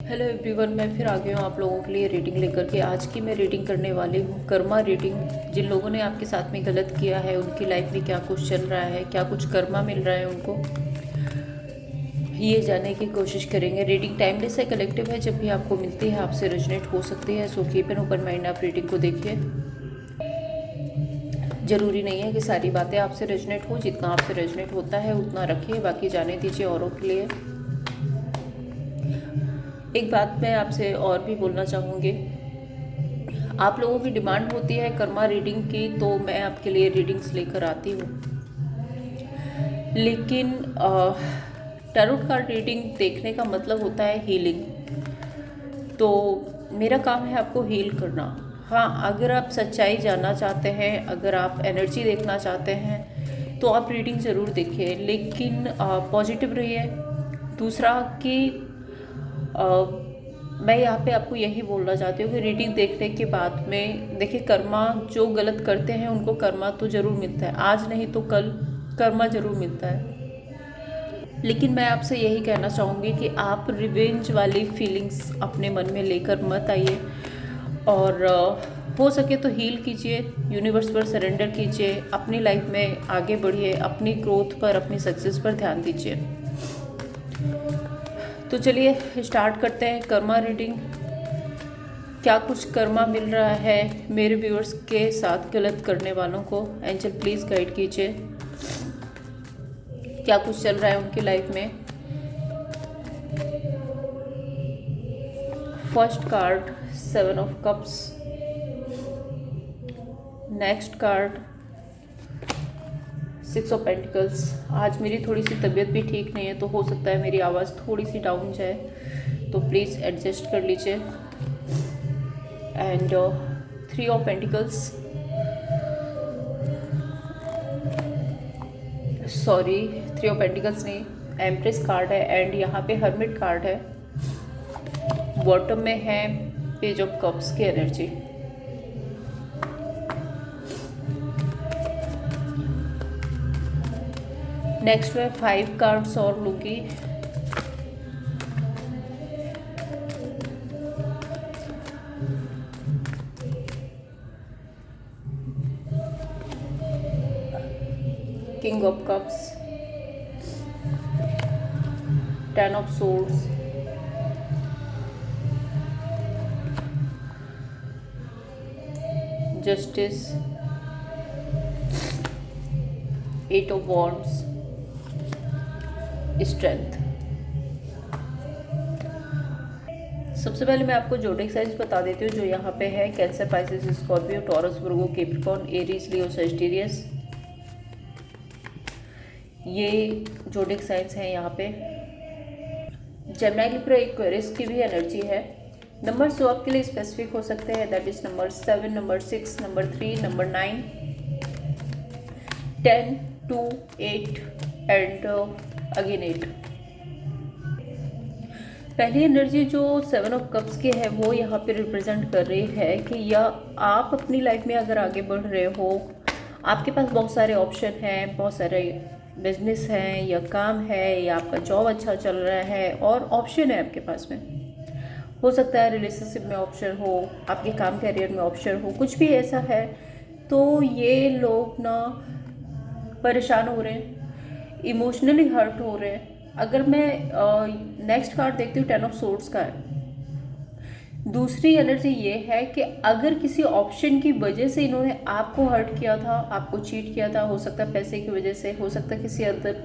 Hello everyone, मैं फिर आ गई हूँ आप लोगों के लिए रीडिंग लेकर के। आज की मैं रीडिंग करने वाली हूँ कर्मा रीडिंग। जिन लोगों ने आपके साथ में गलत किया है उनकी लाइफ में क्या कुछ चल रहा है, क्या कुछ कर्मा मिल रहा है उनको, ये जानने की कोशिश करेंगे। रीडिंग टाइमलेस है, कलेक्टिव है। जब भी आपको मिलती है आपसे रेजोनेट हो सकती है। So keep an open mind, आप रीडिंग को देखिए। ज़रूरी नहीं है कि सारी बातें आपसे रेजोनेट हो, जितना आपसे रेजोनेट होता है उतना रखिए, बाकी जाने दीजिए औरों के लिए। एक बात मैं आपसे और भी बोलना चाहूँगी, आप लोगों की डिमांड होती है कर्मा रीडिंग की, तो मैं आपके लिए रीडिंग्स लेकर आती हूँ। लेकिन टैरोट कार्ड रीडिंग देखने का मतलब होता है हीलिंग। तो मेरा काम है आपको हील करना। हाँ, अगर आप सच्चाई जानना चाहते हैं, अगर आप एनर्जी देखना चाहते हैं तो आप रीडिंग ज़रूर देखिए, लेकिन पॉजिटिव रहिए। दूसरा कि मैं यहाँ पे आपको यही बोलना चाहती हूँ कि रीडिंग देखने के बाद में देखिए, कर्मा जो गलत करते हैं उनको कर्मा तो ज़रूर मिलता है, आज नहीं तो कल कर्मा ज़रूर मिलता है। लेकिन मैं आपसे यही कहना चाहूँगी कि आप रिवेंज वाली फीलिंग्स अपने मन में लेकर मत आइए, और हो सके तो हील कीजिए, यूनिवर्स पर सरेंडर कीजिए, अपनी लाइफ में आगे बढ़िए, अपनी ग्रोथ पर, अपनी सक्सेस पर ध्यान दीजिए। तो चलिए स्टार्ट करते हैं कर्मा रीडिंग। क्या कुछ कर्मा मिल रहा है मेरे व्यूअर्स के साथ गलत करने वालों को? एंजल प्लीज़ गाइड कीजिए, क्या कुछ चल रहा है उनकी लाइफ में। First card 7 of cups, next card 6 of pentacles. आज मेरी थोड़ी सी तबीयत भी ठीक नहीं है, तो हो सकता है मेरी आवाज़ थोड़ी सी डाउन जाए, तो प्लीज़ एडजस्ट कर लीजिए। And 3 of pentacles, sorry 3 of pentacles नहीं, एम्प्रेस कार्ड है, एंड यहाँ पे हर्मिट कार्ड है। बॉटम में है पेज ऑफ कप्स की एनर्जी। नेक्स्ट में 5 कार्ड्स और लूँगी। King of cups, 10 of swords, justice, 8 of wands, strength. सबसे पहले मैं आपको जोडिक साइज बता देती हूँ जो यहाँ पे है। कैंसर, पाइसेस, स्कॉर्पियो, टॉरस, वर्गो, कैप्रिकॉर्न, एरीज, लियो, सजिटेरियस। ये जोडिक साइंस हैं यहाँ पे। जेमिनी, लिब्रा, एक्वेरियस की भी एनर्जी है। नंबर्स जो आपके लिए स्पेसिफिक हो सकते हैं, that is number 7, number 6, number 3, number 9, 10, 2, 8 and again 8। पहली एनर्जी जो 7 ऑफ कप्स की है वो यहाँ पे रिप्रेजेंट कर रही है कि या आप अपनी लाइफ में अगर आगे बढ़ रहे हो, आपके पास बहुत सारे ऑप्शन हैं, बहुत सारे बिजनेस हैं या काम है, या आपका जॉब अच्छा चल रहा है और ऑप्शन है आपके पास में। हो सकता है रिलेशनशिप में ऑप्शन हो, आपके काम कैरियर में ऑप्शन हो, कुछ भी ऐसा है। तो ये लोग ना परेशान हो रहे हैं, इमोशनली हर्ट हो रहे हैं। अगर मैं नेक्स्ट कार्ड देखती हूँ, 10 ऑफ सोर्ड्स का है। दूसरी एनर्जी ये है कि अगर किसी ऑप्शन की वजह से इन्होंने आपको हर्ट किया था, आपको चीट किया था, हो सकता है पैसे की वजह से, हो सकता है किसी अदर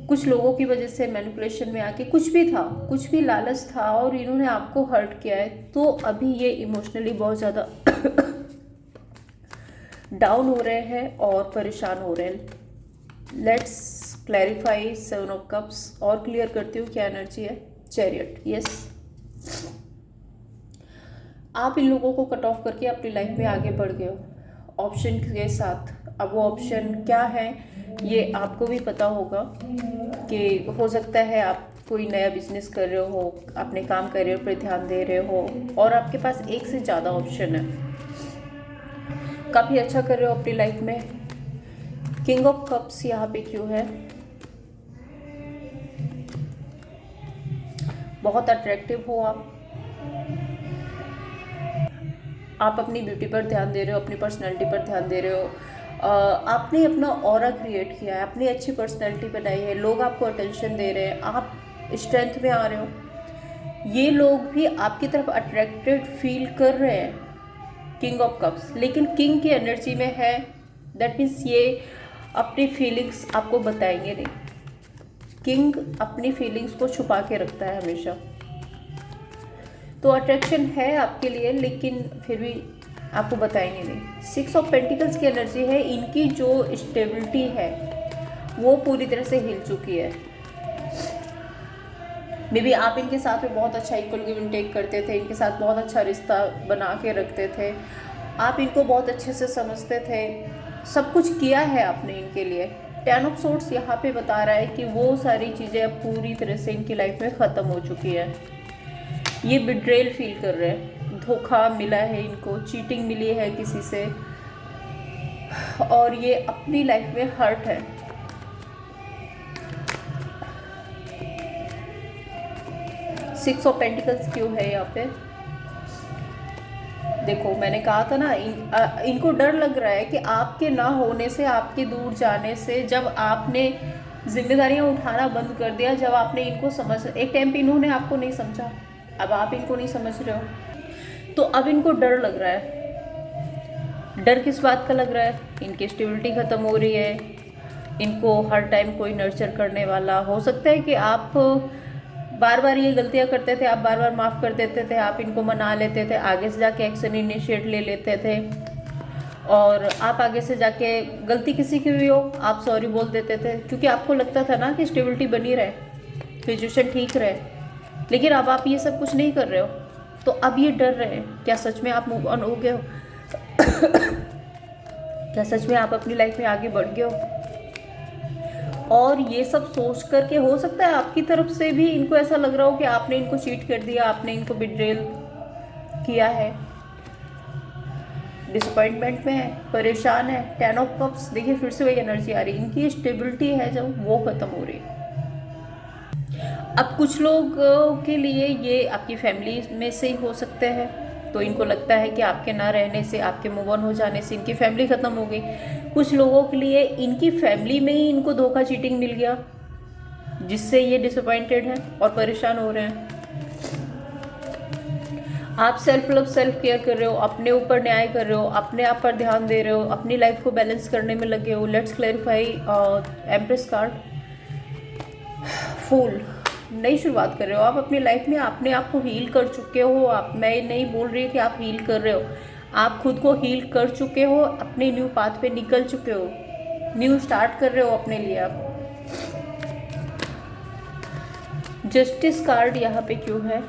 कुछ लोगों की वजह से, मैनिपुलेशन में आके, कुछ भी था, कुछ भी लालच था और इन्होंने आपको हर्ट किया है, तो अभी ये इमोशनली बहुत ज़्यादा डाउन हो रहे हैं और परेशान हो रहे हैं। लेट्स क्लैरिफाई 7 ऑफ कप्स और क्लियर करती हूँ क्या एनर्जी है। चैरियट, यस, आप इन लोगों को कट ऑफ करके अपनी लाइफ में आगे बढ़ गए हो ऑप्शन के साथ। अब वो ऑप्शन क्या है ये आपको भी पता होगा कि हो सकता है आप कोई नया बिजनेस कर रहे हो, अपने काम करियर पर ध्यान दे रहे हो और आपके पास एक से ज़्यादा ऑप्शन है, काफ़ी अच्छा कर रहे हो अपनी लाइफ में। किंग ऑफ कप्स यहाँ पे क्यों है? बहुत अट्रैक्टिव हो आप अपनी ब्यूटी पर ध्यान दे रहे हो, अपनी पर्सनैलिटी पर ध्यान दे रहे हो, आपने अपना ऑरा क्रिएट किया है, अपनी अच्छी पर्सनैलिटी बनाई है, लोग आपको अटेंशन दे रहे हैं, आप स्ट्रेंथ में आ रहे हो, ये लोग भी आपकी तरफ अट्रैक्टेड फील कर रहे हैं। किंग ऑफ कप्स, लेकिन किंग की एनर्जी में है, दैट मीन्स ये अपनी फीलिंग्स आपको बताएंगे नहीं। किंग अपनी फीलिंग्स को छुपा के रखता है हमेशा। तो अट्रैक्शन है आपके लिए, लेकिन फिर भी आपको बताएंगे नहीं। 6 ऑफ पेंटिकल्स की एनर्जी है, इनकी जो स्टेबिलिटी है वो पूरी तरह से हिल चुकी है। मे बी आप इनके साथ में बहुत अच्छा इक्वल गिव एंड टेक करते थे, इनके साथ बहुत अच्छा रिश्ता बना के रखते थे, आप इनको बहुत अच्छे से समझते थे, सब कुछ किया है आपने इनके लिए। 10 ऑफ सोर्ड्स यहाँ पे बता रहा है कि वो सारी चीज़ें अब पूरी तरह से इनकी लाइफ में ख़त्म हो चुकी है। ये बिट्रेल फील कर रहे हैं, धोखा मिला है इनको, चीटिंग मिली है किसी से, और ये अपनी लाइफ में हर्ट है। सिक्स ऑफ पेंटिकल्स क्यों है यहाँ पे? देखो मैंने कहा था ना, इनको डर लग रहा है कि आपके ना होने से, आपके दूर जाने से, जब आपने जिम्मेदारियां उठाना बंद कर दिया, जब आपने इनको एक टाइम पे इन्होंने आपको नहीं समझा, अब आप इनको नहीं समझ रहे हो, तो अब इनको डर लग रहा है। डर किस बात का लग रहा है? इनकी स्टेबिलिटी ख़त्म हो रही है, इनको हर टाइम कोई नर्चर करने वाला, हो सकता है कि आप बार बार ये गलतियां करते थे, आप बार बार माफ़ कर देते थे, आप इनको मना लेते थे, आगे से जाके एक्शन इनिशिएट ले लेते थे, और आप आगे से जाके गलती किसी की भी हो आप सॉरी बोल देते थे, क्योंकि आपको लगता था ना कि स्टेबिलिटी बनी रहे, सिचुएशन ठीक रहे। लेकिन अब आप ये सब कुछ नहीं कर रहे हो, तो अब ये डर रहे हैं, क्या सच में आप मूव ऑन हो गए हो? क्या सच में आप अपनी लाइफ में आगे बढ़ गए हो? और ये सब सोच करके हो सकता है आपकी तरफ से भी इनको ऐसा लग रहा हो कि आपने इनको चीट कर दिया, आपने इनको बिट्रेल किया है, डिसअपॉइंटमेंट में है, परेशान है। 10 ऑफ कप्स, देखिए फिर से वही एनर्जी आ रही है, इनकी स्टेबिलिटी है जब वो ख़त्म हो रही है। अब कुछ लोग के लिए ये आपकी फैमिली में से ही हो सकते हैं, तो इनको लगता है कि आपके ना रहने से, आपके मूव ऑन हो जाने से इनकी फैमिली ख़त्म हो गई। कुछ लोगों के लिए इनकी फैमिली में ही इनको धोखा, चीटिंग मिल गया, जिससे ये डिसअपॉइंटेड हैं और परेशान हो रहे हैं। आप सेल्फ लव, सेल्फ केयर कर रहे हो, अपने ऊपर न्याय कर रहे हो, अपने आप पर ध्यान दे रहे हो, अपनी लाइफ को बैलेंस करने में लगे हो। लेट्स क्लैरिफाई एम्प्रेस कार्ड, फूल, नई शुरुआत कर रहे हो आप अपनी लाइफ में, अपने आप को हील कर चुके हो। आप, मैं नहीं बोल रही कि आप हील कर रहे हो, आप खुद को हील कर चुके हो, अपने न्यू पाथ पे निकल चुके हो, न्यू स्टार्ट कर रहे हो अपने लिए आप। जस्टिस कार्ड यहाँ पे क्यों है?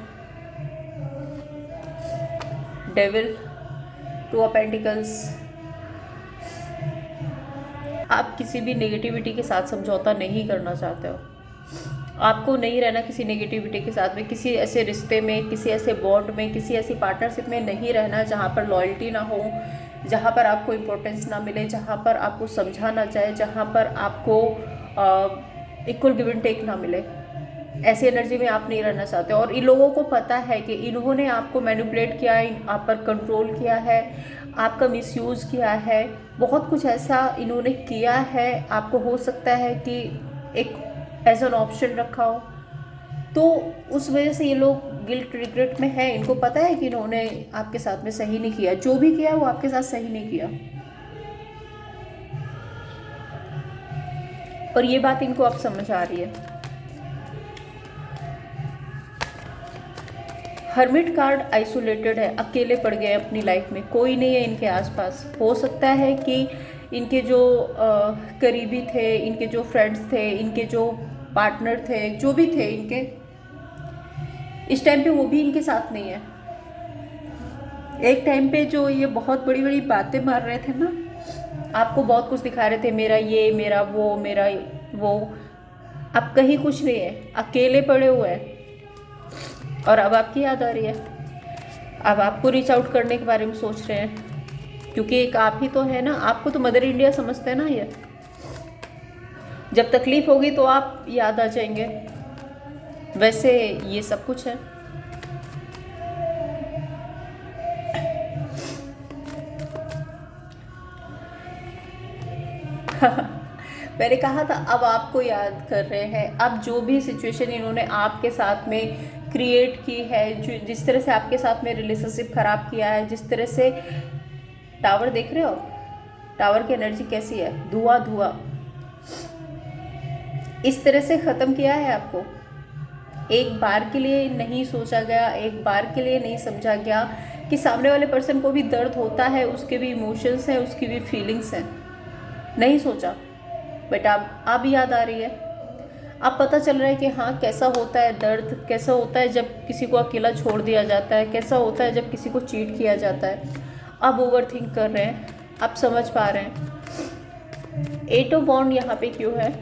डेविल, 2 ऑफ पेंटिकल्स, आप किसी भी नेगेटिविटी के साथ समझौता नहीं करना चाहते हो, आपको नहीं रहना किसी नेगेटिविटी के साथ में, किसी ऐसे रिश्ते में, किसी ऐसे बॉन्ड में, किसी ऐसी पार्टनरशिप में नहीं रहना जहाँ पर लॉयल्टी ना हो, जहाँ पर आपको इम्पोर्टेंस ना मिले, जहाँ पर आपको समझा ना जाए, जहाँ पर आपको इक्वल गिव एंड टेक ना मिले। ऐसी एनर्जी में आप नहीं रहना चाहते। और इन लोगों को पता है कि इन्होंने आपको मैनिपुलेट किया है, आप पर कंट्रोल किया है, आपका मिसयूज़ किया है, बहुत कुछ ऐसा इन्होंने किया है। आपको हो सकता है कि एक एज एन ऑप्शन रखा हो, तो उस वजह से ये लोग गिल्ट, रिग्रेट में है। इनको पता है कि इन्होंने आपके साथ में सही नहीं किया, जो भी किया वो आपके साथ सही नहीं किया, और ये बात इनको अब समझ आ रही है। हर्मिट कार्ड आइसोलेटेड है, अकेले पड़ गए अपनी लाइफ में, कोई नहीं है इनके आसपास। हो सकता है कि इनके जो करीबी थे, इनके जो फ्रेंड्स थे, इनके जो पार्टनर थे, जो भी थे इनके, इस टाइम पे वो भी इनके साथ नहीं है। एक टाइम पे जो ये बहुत बड़ी बड़ी बातें मार रहे थे ना, आपको बहुत कुछ दिखा रहे थे, मेरा ये, मेरा वो, मेरा वो, अब कहीं कुछ नहीं है, अकेले पड़े हुए हैं। और अब आपकी याद आ रही है, अब आपको रीच आउट करने के बारे में सोच रहे हैं, क्योंकि एक आप ही तो है ना, आपको तो मदर इंडिया समझते हैं ना ये। जब तकलीफ होगी तो आप याद आ जाएंगे, वैसे ये सब कुछ है। मैंने कहा था अब आपको याद कर रहे हैं। अब जो भी सिचुएशन इन्होंने आपके साथ में क्रिएट की है, जो जिस तरह से आपके साथ में रिलेशनशिप खराब किया है, जिस तरह से टावर देख रहे हो, टावर की एनर्जी कैसी है, धुआं धुआं, इस तरह से ख़त्म किया है आपको। एक बार के लिए नहीं सोचा गया, एक बार के लिए नहीं समझा गया कि सामने वाले पर्सन को भी दर्द होता है, उसके भी इमोशंस हैं, उसकी भी फीलिंग्स हैं। नहीं सोचा, बट अब याद आ रही है। अब पता चल रहा है कि हाँ, कैसा होता है दर्द, कैसा होता है जब किसी को अकेला छोड़ दिया जाता है, कैसा होता है जब किसी को चीट किया जाता है। अब ओवर थिंक कर रहे हैं, अब समझ पा रहे हैं। 8 ऑफ वॉन्ड यहाँ पे क्यों है?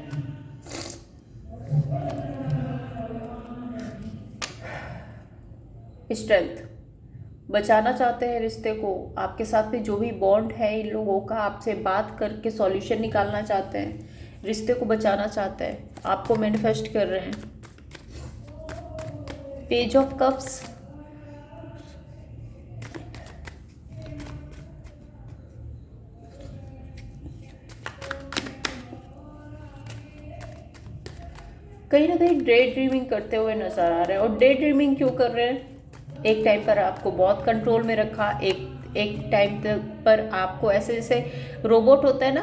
स्ट्रेंथ, बचाना चाहते हैं रिश्ते को। आपके साथ में जो भी बॉन्ड है इन लोगों का, आपसे बात करके सॉल्यूशन निकालना चाहते हैं, रिश्ते को बचाना चाहते हैं, आपको मैनिफेस्ट कर रहे हैं। पेज ऑफ कप्स, कहीं ना कहीं डे ड्रीमिंग करते हुए नजर आ रहे हैं। और डे ड्रीमिंग क्यों कर रहे हैं? एक टाइम पर आपको बहुत कंट्रोल में रखा, एक टाइम पर आपको ऐसे जैसे रोबोट होता है ना,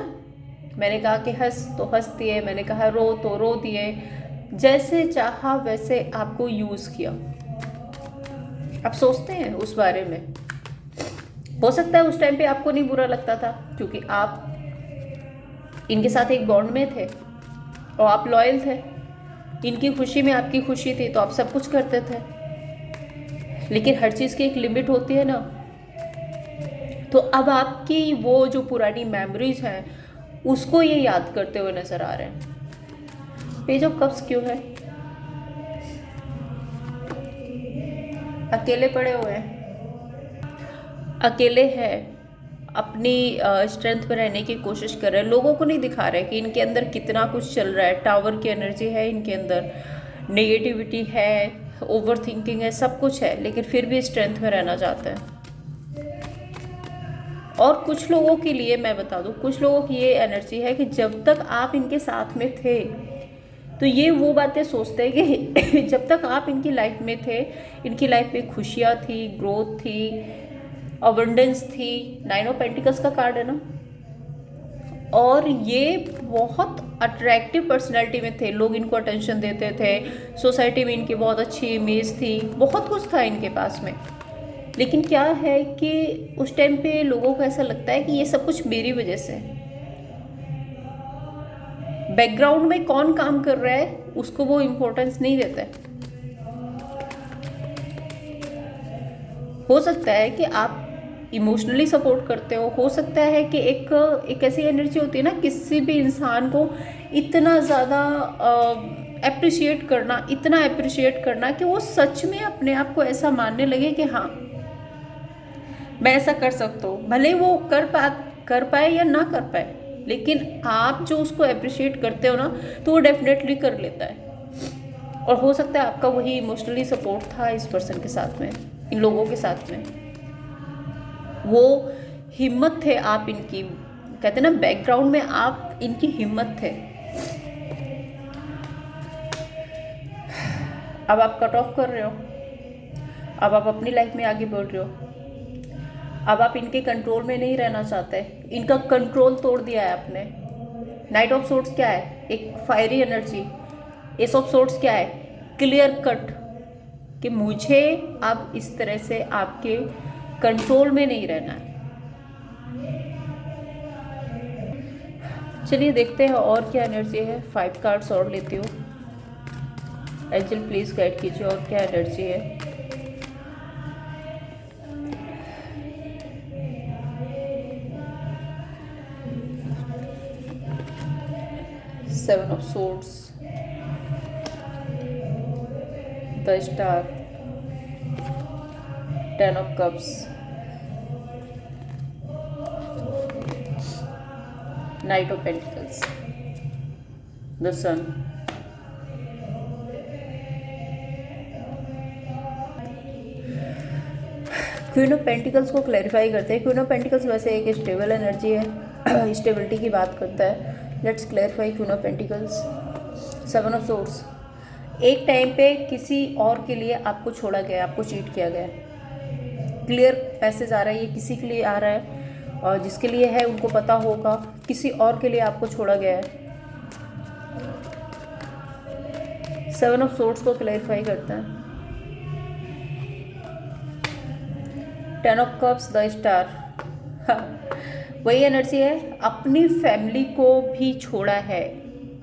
मैंने कहा कि हंस तो हंस दिए, मैंने कहा रो तो रो दिए, जैसे चाहा वैसे आपको यूज़ किया। आप सोचते हैं उस बारे में, हो सकता है उस टाइम पे आपको नहीं बुरा लगता था, क्योंकि आप इनके साथ एक बॉन्ड में थे और आप लॉयल थे। इनकी खुशी में आपकी खुशी थी, तो आप सब कुछ करते थे। लेकिन हर चीज़ की एक लिमिट होती है ना। तो अब आपकी वो जो पुरानी मेमोरीज हैं, उसको ये याद करते हुए नजर आ रहे हैं। पेज ऑफ कप्स क्यों है? अकेले पड़े हुए हैं, अकेले हैं, अपनी स्ट्रेंथ पर रहने की कोशिश कर रहे हैं। लोगों को नहीं दिखा रहे कि इनके अंदर कितना कुछ चल रहा है। टावर की एनर्जी है इनके अंदर, नेगेटिविटी है, ओवर थिंकिंग है, सब कुछ है, लेकिन फिर भी स्ट्रेंथ में रहना चाहते हैं। और कुछ लोगों के लिए मैं बता दूं, कुछ लोगों की ये एनर्जी है कि जब तक आप इनके साथ में थे, तो ये वो बातें सोचते हैं कि जब तक आप इनकी लाइफ में थे, इनकी लाइफ में खुशियाँ थी, ग्रोथ थी, अबंडेंस थी। 9 ऑफ पेंटिकल्स का कार्ड है ना। और ये बहुत अट्रैक्टिव पर्सनैलिटी में थे, लोग इनको अटेंशन देते थे, सोसाइटी में इनकी बहुत अच्छी इमेज थी, बहुत कुछ था इनके पास में। लेकिन क्या है कि उस टाइम पे लोगों को ऐसा लगता है कि ये सब कुछ मेरी वजह से है। बैकग्राउंड में कौन काम कर रहा है उसको वो इम्पोर्टेंस नहीं देता है। हो सकता है कि आप इमोशनली सपोर्ट करते हो सकता है कि एक ऐसी एनर्जी होती है ना, किसी भी इंसान को इतना ज़्यादा अप्रिशिएट करना, इतना अप्रिशिएट करना कि वो सच में अपने आप को ऐसा मानने लगे कि हाँ, मैं ऐसा कर सकता हूँ। भले वो कर पाए या ना कर पाए, लेकिन आप जो उसको अप्रिशिएट करते हो ना, तो वो डेफिनेटली कर लेता है। और हो सकता है आपका वही इमोशनली सपोर्ट था इस पर्सन के साथ में, इन लोगों के साथ में। वो हिम्मत थे आप इनकी, कहते ना बैकग्राउंड में आप इनकी हिम्मत थे। अब आप कट ऑफ कर रहे हो, अब आप अपनी लाइफ में आगे बढ़ रहे हो। अब आप इनके कंट्रोल में नहीं रहना चाहते, इनका कंट्रोल तोड़ दिया है आपने। नाइट ऑफ सोर्ड्स क्या है? एक fiery energy. S of swords क्या है? क्लियर कट, कि मुझे अब इस तरह से आपके कंट्रोल में नहीं रहना है। चलिए देखते हैं और क्या एनर्जी है। 5 कार्ड्स और लेती हूँ। एंजल प्लीज गाइड कीजिए और क्या एनर्जी है। Seven of Swords, the Star, 10 of Cups, Knight of Pentacles, the Sun, queen of pentacles को क्लैरिफाई करते हैं। क्वीन ऑफ पेंटिकल्स वैसे एक स्टेबल एनर्जी है, स्टेबिलिटी की बात करता है। Let's clarify queen of pentacles. Seven of swords, एक टाइम पे किसी और के लिए आपको छोड़ा गया, आपको चीट किया गया। क्लियर मैसेज आ रहा है, ये किसी के लिए आ रहा है और जिसके लिए है उनको पता होगा, किसी और के लिए आपको छोड़ा गया है। सेवन ऑफ सोर्ड्स को क्लैरिफाई करता है। Ten of cups, the star, वही एनर्जी है। अपनी फैमिली को भी छोड़ा है,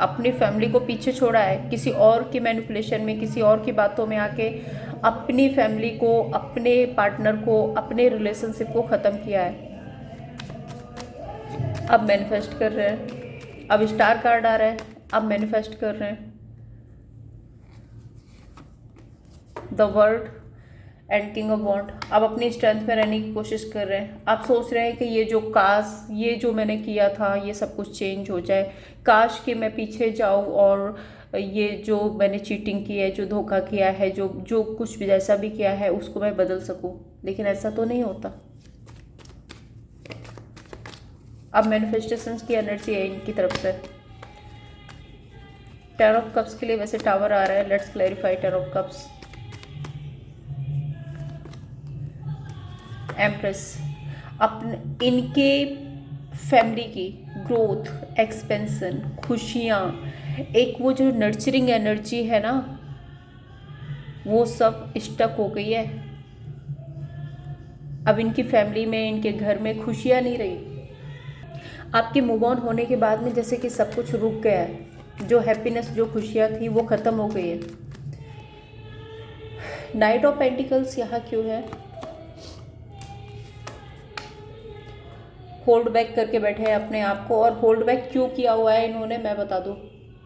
अपनी फैमिली को पीछे छोड़ा है, किसी और की मैनिपुलेशन में, किसी और की बातों में आके अपनी फैमिली को, अपने पार्टनर को, अपने रिलेशनशिप को ख़त्म किया है। अब मैनिफेस्ट कर रहे हैं। अब स्टार कार्ड आ रहा है, अब मैनिफेस्ट कर रहे हैं। The world and king of wand, अब अपनी स्ट्रेंथ में रहने की कोशिश कर रहे हैं। आप सोच रहे हैं कि ये जो मैंने किया था ये सब कुछ चेंज हो जाए, काश कि मैं पीछे जाऊं और ये जो मैंने चीटिंग की है, जो धोखा किया है, जो कुछ भी जैसा भी किया है उसको मैं बदल सकूं, लेकिन ऐसा तो नहीं होता। अब मैनिफेस्टेशंस की एनर्जी है इनकी तरफ से। टेन ऑफ कप्स के लिए वैसे टावर आ रहा है। Let's clarify ten of cups. Empress, अपने इनके फैमिली की ग्रोथ, एक्सपेंशन, खुशियाँ, एक वो जो नर्चरिंग एनर्जी है ना, वो सब स्टक हो गई है। अब इनकी फैमिली में, इनके घर में खुशियाँ नहीं रही। आपके मूव ऑन होने के बाद में जैसे कि सब कुछ रुक गया है, जो हैप्पीनेस, जो खुशियाँ थी वो ख़त्म हो गई है। नाइट ऑफ पेंटिकल्स यहाँ क्यों है? होल्ड बैक करके बैठे हैं अपने आप को, और होल्ड बैक क्यों किया हुआ है इन्होंने, मैं बता दूं।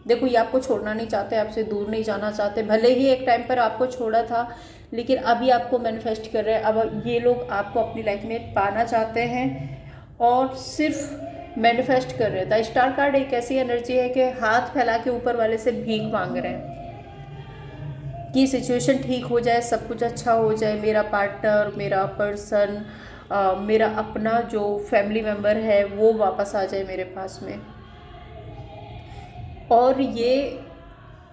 देखो, ये आपको छोड़ना नहीं चाहते, आपसे दूर नहीं जाना चाहते। भले ही एक टाइम पर आपको छोड़ा था, लेकिन अभी आपको मैनिफेस्ट कर रहे हैं। अब ये लोग आपको अपनी लाइफ में पाना चाहते हैं और सिर्फ मैनिफेस्ट कर रहे हैं। द स्टार कार्ड एक ऐसी एनर्जी है कि हाथ फैला के ऊपर वाले से भीख मांग रहे हैं कि सिचुएशन ठीक हो जाए, सब कुछ अच्छा हो जाए, मेरा पार्टनर, मेरा पर्सन, मेरा अपना जो फैमिली मेम्बर है वो वापस आ जाए मेरे पास में। और ये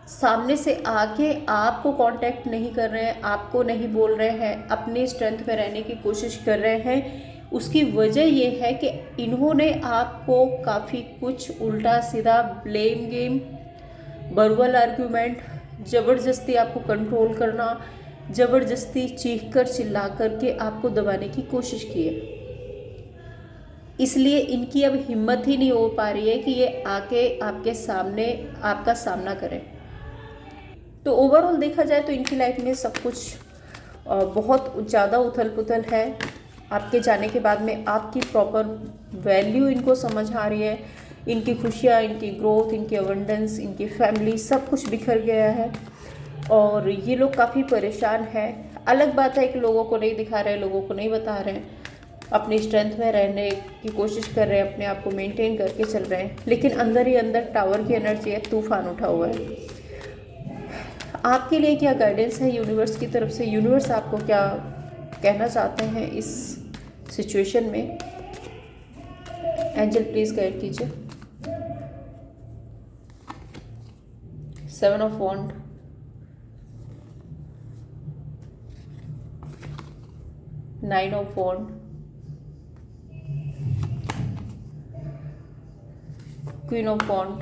सामने से आके आपको कांटेक्ट नहीं कर रहे हैं, आपको नहीं बोल रहे हैं, अपनी स्ट्रेंथ में रहने की कोशिश कर रहे हैं। उसकी वजह ये है कि इन्होंने आपको काफ़ी कुछ उल्टा सीधा ब्लेम गेम, वर्बल आर्ग्यूमेंट, ज़बरदस्ती आपको कंट्रोल करना, ज़बरदस्ती चीख कर चिल्ला करके आपको दबाने की कोशिश की है। इसलिए इनकी अब हिम्मत ही नहीं हो पा रही है कि ये आके आपके सामने आपका सामना करें। तो ओवरऑल देखा जाए तो इनकी लाइफ में सब कुछ बहुत ज़्यादा उथल पुथल है। आपके जाने के बाद में आपकी प्रॉपर वैल्यू इनको समझ आ रही है। इनकी खुशियाँ, इनकी ग्रोथ, इनकी अबंडेंस, इनकी फैमिली, सब कुछ बिखर गया है और ये लोग काफ़ी परेशान हैं। अलग बात है कि लोगों को नहीं दिखा रहे, लोगों को नहीं बता रहे हैं, अपनी स्ट्रेंथ में रहने की कोशिश कर रहे हैं, अपने आप को मेंटेन करके चल रहे हैं, लेकिन अंदर ही अंदर टावर की एनर्जी है, तूफान उठा हुआ है। आपके लिए क्या गाइडेंस है यूनिवर्स की तरफ से? यूनिवर्स आपको क्या कहना चाहते हैं इस सिचुएशन में? एंजल प्लीज गाइड कीजिए। Seven of wand, nine of wand, queen of wand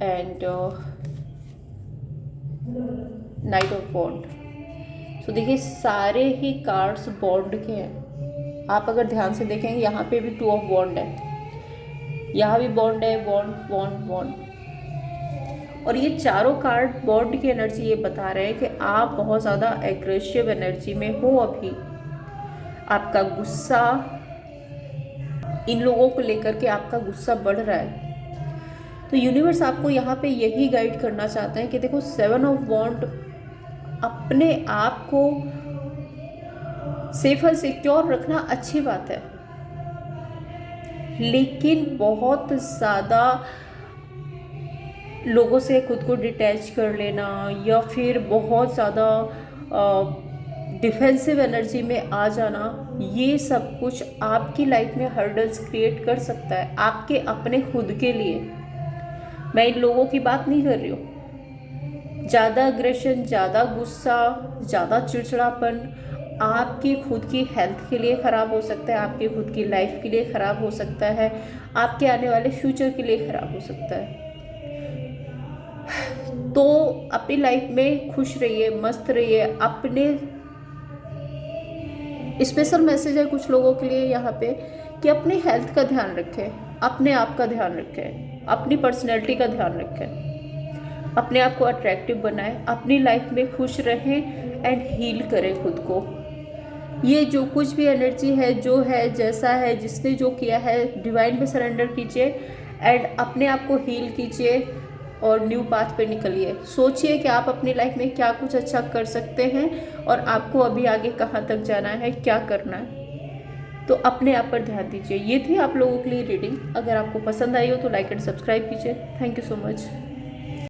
and knight of wand. तो देखिए, सारे ही कार्ड्स बॉन्ड के हैं। आप अगर ध्यान से देखेंगे यहाँ पे भी टू ऑफ वॉन्ड है, यहाँ भी बॉन्ड है, वॉन्ड वॉन्ड वॉन्ड। और ये चारों कार्ड बॉन्ड की एनर्जी ये बता रहे हैं कि आप बहुत ज़्यादा एग्रेसिव एनर्जी में हो अभी। आपका गुस्सा, इन लोगों को लेकर के आपका गुस्सा बढ़ रहा है। तो यूनिवर्स आपको यहाँ पे यही गाइड करना चाहते हैं कि देखो, सेवन ऑफ वॉन्ड, अपने आप को सेफ और सिक्योर रखना अच्छी बात है, लेकिन बहुत ज़्यादा लोगों से खुद को डिटैच कर लेना या फिर बहुत ज़्यादा डिफेंसिव एनर्जी में आ जाना, ये सब कुछ आपकी लाइफ में हर्डल्स क्रिएट कर सकता है आपके अपने खुद के लिए। मैं इन लोगों की बात नहीं कर रही हूँ। ज़्यादा अग्रेशन, ज़्यादा गुस्सा, ज़्यादा चिड़चिड़ापन आपकी खुद की हेल्थ के लिए ख़राब हो सकता है, आपकी खुद की लाइफ के लिए ख़राब हो सकता है, आपके आने वाले फ्यूचर के लिए ख़राब हो सकता है। तो अपनी लाइफ में खुश रहिए, मस्त रहिए। अपने स्पेशल मैसेज है कुछ लोगों के लिए यहाँ पे कि अपनी हेल्थ का ध्यान रखें, अपने आप का ध्यान रखें, अपनी पर्सनैलिटी का ध्यान रखें, अपने आप को अट्रैक्टिव बनाएं, अपनी लाइफ में खुश रहें एंड हील करें खुद को। ये जो कुछ भी एनर्जी है, जो है, जैसा है, जिसने जो किया है, डिवाइन पे सरेंडर कीजिए एंड अपने आप को हील कीजिए और न्यू पाथ पे निकलिए। सोचिए कि आप अपनी लाइफ में क्या कुछ अच्छा कर सकते हैं और आपको अभी आगे कहाँ तक जाना है, क्या करना है। तो अपने आप पर ध्यान दीजिए। ये थी आप लोगों के लिए रीडिंग। अगर आपको पसंद आई हो तो लाइक एंड सब्सक्राइब कीजिए। Thank you so much.